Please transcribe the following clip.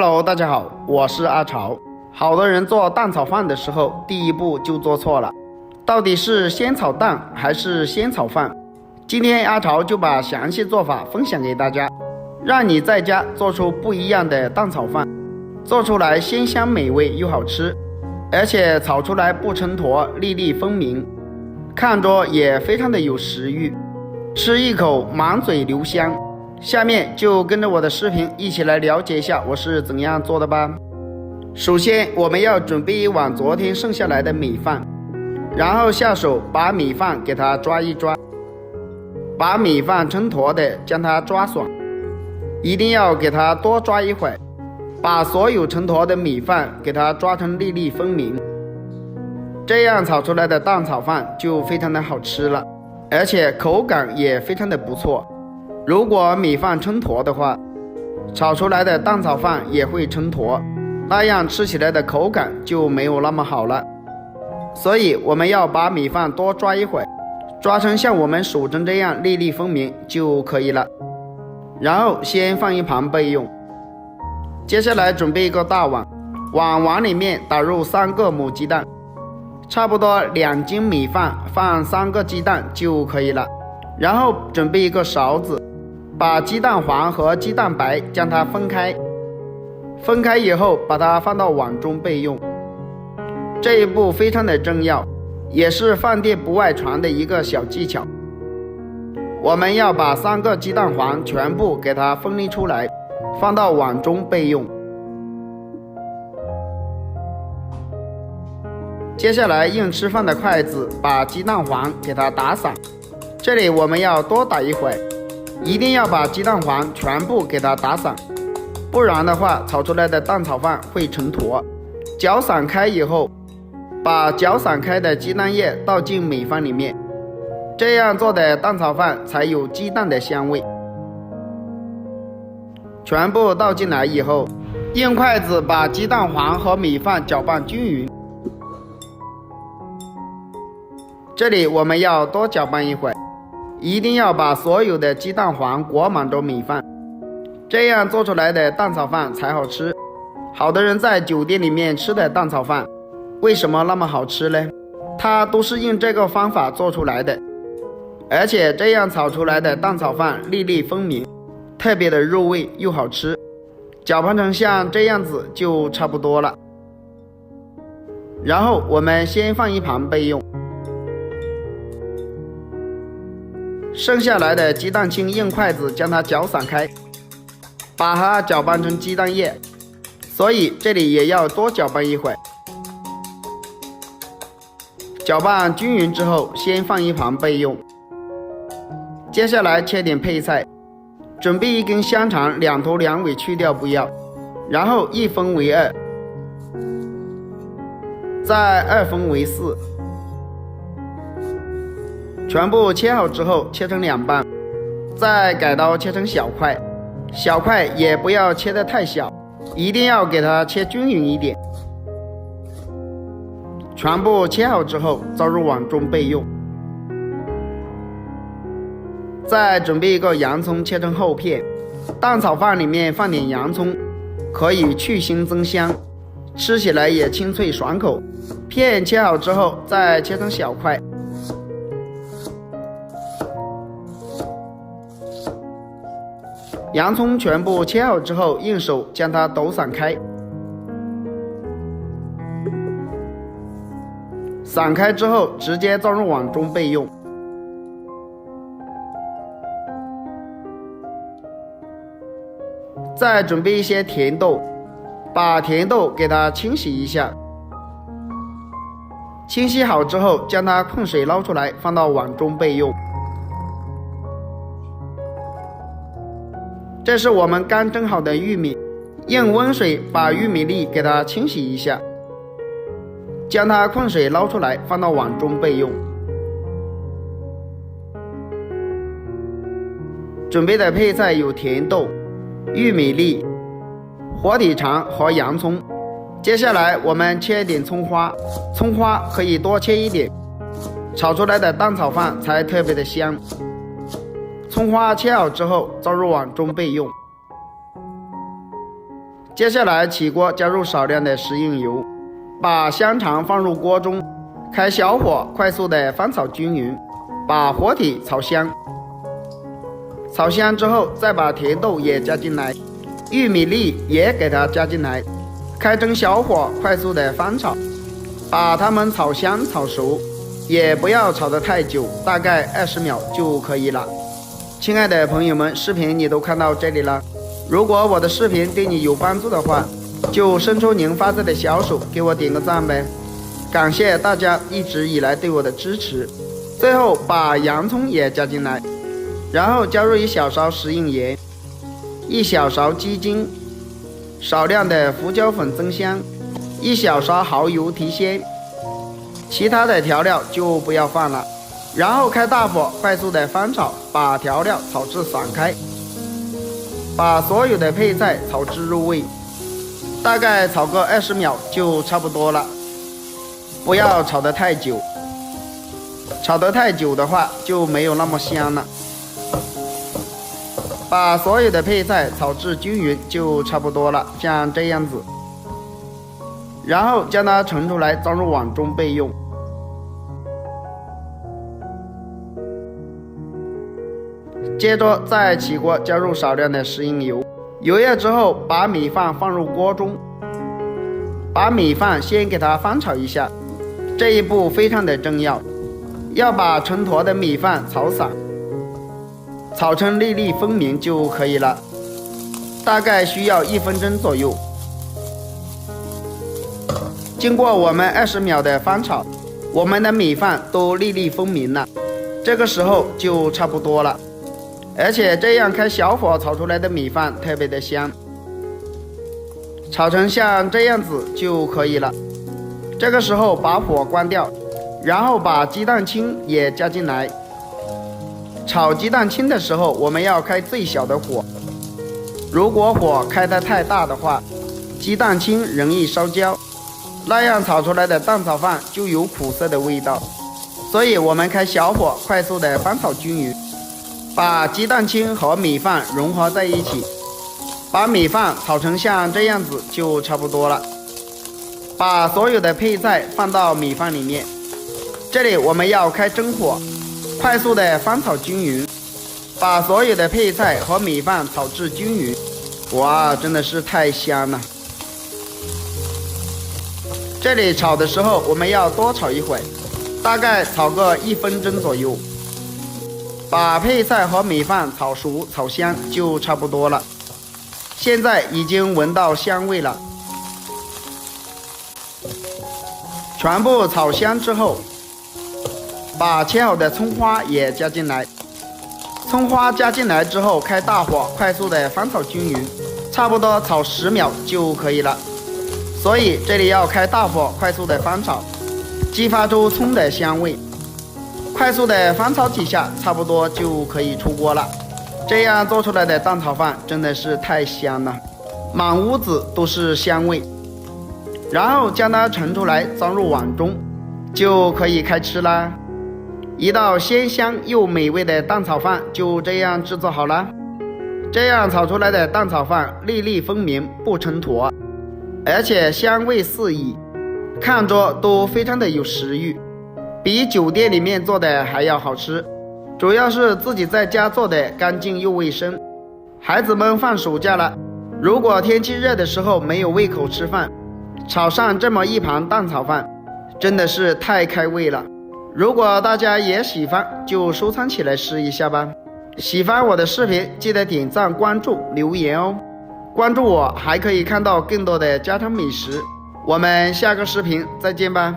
Hello， 大家好，我是阿潮。好多人做蛋炒饭的时候，第一步就做错了，到底是先炒蛋还是先炒饭？今天阿潮就把详细做法分享给大家，让你在家做出不一样的蛋炒饭，做出来鲜香美味又好吃，而且炒出来不抻坨，粒粒分明，看着也非常的有食欲，吃一口满嘴留香。下面就跟着我的视频一起来了解一下我是怎样做的吧。首先我们要准备一碗昨天剩下来的米饭，然后下手把米饭给它抓一抓，把米饭抻坨的将它抓爽，一定要给它多抓一会儿，把所有抻坨的米饭给它抓成粒粒分明，这样炒出来的蛋炒饭就非常的好吃了，而且口感也非常的不错。如果米饭抻坨的话，炒出来的蛋炒饭也会抻坨，那样吃起来的口感就没有那么好了。所以我们要把米饭多抓一会儿，抓成像我们手蒸这样粒粒分明就可以了。然后先放一旁备用。接下来准备一个大碗，碗里面打入3个母鸡蛋，差不多2斤米饭放3个鸡蛋就可以了。然后准备一个勺子，把鸡蛋黄和鸡蛋白将它分开，分开以后把它放到碗中备用。这一步非常的重要，也是饭店不外传的一个小技巧。我们要把3个鸡蛋黄全部给它分离出来，放到碗中备用。接下来用吃饭的筷子把鸡蛋黄给它打散，这里我们要多打一会儿，一定要把鸡蛋黄全部给它打散，不然的话炒出来的蛋炒饭会成坨。搅散开以后，把搅散开的鸡蛋液倒进米饭里面，这样做的蛋炒饭才有鸡蛋的香味。全部倒进来以后，用筷子把鸡蛋黄和米饭搅拌均匀，这里我们要多搅拌一会儿，一定要把所有的鸡蛋黄裹满着米饭，这样做出来的蛋炒饭才好吃。好多人在酒店里面吃的蛋炒饭为什么那么好吃呢？它都是用这个方法做出来的，而且这样炒出来的蛋炒饭粒粒分明，特别的入味又好吃。搅拌成像这样子就差不多了，然后我们先放一旁备用。剩下来的鸡蛋清用筷子将它搅散开，把它搅拌成鸡蛋液，所以这里也要多搅拌一会儿。搅拌均匀之后先放一旁备用。接下来切点配菜，准备一根香肠，2头2尾去掉不要，然后1分为2，再2分为4，全部切好之后切成2半，再改刀切成小块，小块也不要切得太小，一定要给它切均匀一点。全部切好之后倒入碗中备用。再准备一个洋葱切成厚片，蛋炒饭里面放点洋葱，可以去腥增香，吃起来也清脆爽口。片切好之后再切成小块。洋葱全部切好之后，用手将它抖散开，散开之后直接倒入碗中备用。再准备一些甜豆，把甜豆给它清洗一下，清洗好之后将它控水捞出来，放到碗中备用。这是我们刚蒸好的玉米，用温水把玉米粒给它清洗一下，将它控水捞出来，放到碗中备用。准备的配菜有甜豆、玉米粒、火腿肠和洋葱。接下来我们切一点葱花，葱花可以多切一点，炒出来的蛋炒饭才特别的香。葱花切好之后倒入碗中备用。接下来起锅，加入少量的食用油，把香肠放入锅中，开小火快速的翻炒均匀，把活体炒香。炒香之后，再把甜豆也加进来，玉米粒也给它加进来，开中小火快速的翻炒，把它们炒香炒熟，也不要炒得太久，大概20秒就可以了。亲爱的朋友们，视频你都看到这里了，如果我的视频对你有帮助的话，就伸出您发财的小手给我点个赞呗，感谢大家一直以来对我的支持。最后把洋葱也加进来，然后加入1小勺食用盐，1小勺鸡精，少量的胡椒粉增香，1小勺蚝油提鲜，其他的调料就不要放了。然后开大火快速的翻炒，把调料炒至散开，把所有的配菜炒至入味，大概炒个20秒就差不多了，不要炒得太久，炒得太久的话就没有那么香了。把所有的配菜炒至均匀就差不多了，像这样子，然后将它盛出来装入碗中备用。接着再起锅，加入少量的食用油，油热之后把米饭放入锅中，把米饭先给它翻炒一下，这一步非常的重要，要把成坨的米饭炒散，炒成粒粒分明就可以了，大概需要1分钟左右。经过我们20秒的翻炒，我们的米饭都粒粒分明了，这个时候就差不多了。而且这样开小火炒出来的米饭特别的香，炒成像这样子就可以了。这个时候把火关掉，然后把鸡蛋清也加进来。炒鸡蛋清的时候，我们要开最小的火，如果火开得太大的话，鸡蛋清容易烧焦，那样炒出来的蛋炒饭就有苦涩的味道。所以我们开小火快速的翻炒均匀，把鸡蛋清和米饭融合在一起，把米饭炒成像这样子就差不多了。把所有的配菜放到米饭里面，这里我们要开中火，快速的翻炒均匀，把所有的配菜和米饭炒至均匀。哇，真的是太香了！这里炒的时候我们要多炒一会儿，大概炒个1分钟左右。把配菜和米饭炒熟炒香就差不多了，现在已经闻到香味了。全部炒香之后，把切好的葱花也加进来，葱花加进来之后开大火快速的翻炒均匀，差不多炒10秒就可以了。所以这里要开大火快速的翻炒，激发出葱的香味，快速的翻炒几下，差不多就可以出锅了。这样做出来的蛋炒饭真的是太香了，满屋子都是香味。然后将它盛出来装入碗中，就可以开吃啦。一道鲜香又美味的蛋炒饭就这样制作好了。这样炒出来的蛋炒饭粒粒分明，不成坨，而且香味四溢，看着都非常的有食欲，比酒店里面做的还要好吃。主要是自己在家做的干净又卫生。孩子们放暑假了，如果天气热的时候没有胃口吃饭，炒上这么一盘蛋炒饭真的是太开胃了。如果大家也喜欢，就收藏起来试一下吧。喜欢我的视频记得点赞关注留言哦，关注我还可以看到更多的家常美食。我们下个视频再见吧。